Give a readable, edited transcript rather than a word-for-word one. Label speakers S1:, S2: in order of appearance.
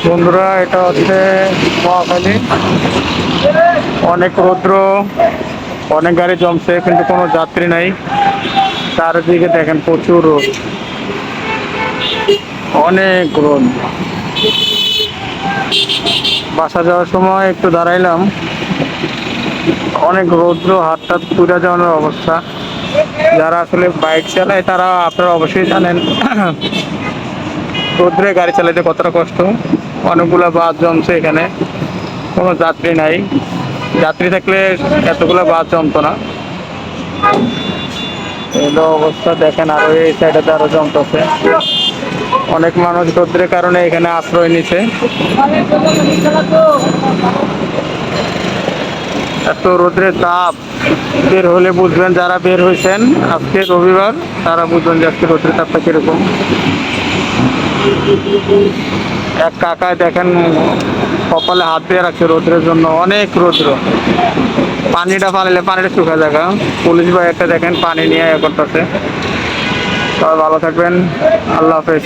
S1: বন্ধুরা, এটা হচ্ছে মহাখালী। অনেক রৌদ্র, অনেক গাড়ি জমছে কিন্তু কোনো যাত্রী নাই। চারিদিকে দেখেন প্রচুর রোদ, অনেক রোদ। বাসা যাওয়ার সময় একটু দাঁড়াইলাম, অনেক রৌদ্র, হাত টাত পুড়ে যাওয়ার অবস্থা। যারা আসলে বাইক চালায় তারা আপনারা অবশ্যই জানেন রৌদ্রে গাড়ি চালাতে কতটা কষ্ট। অনেকগুলো বাস জমছে এখানে, কোনো যাত্রী নাই। যাত্রী থাকলে এতগুলো বাস জমতো না। এই অবস্থা দেখেন, আরো এই সাইডে আরো জমতেছে। অনেক মানুষ রৌদ্রের কারণে এখানে আশ্রয় নিছে। এত রোদ্রের তাপ, বের হলে বুঝবেন, যারা বের হয়েছেন আজকে রবিবার তারা বুঝবেন যে আজকে রোদ্রের তাপটা কিরকম। এক কাকায় দেখেন কপালে হাত দিয়ে রাখছে রোদ্রের জন্য, অনেক রৌদ্র। পানিটা ফালাইলে পানিটা শুকা জায়গা। পুলিশ ভাই একটা দেখেন পানি নিয়ে করতেছে। সবাই ভালো থাকবেন, আল্লাহ হাফেজ।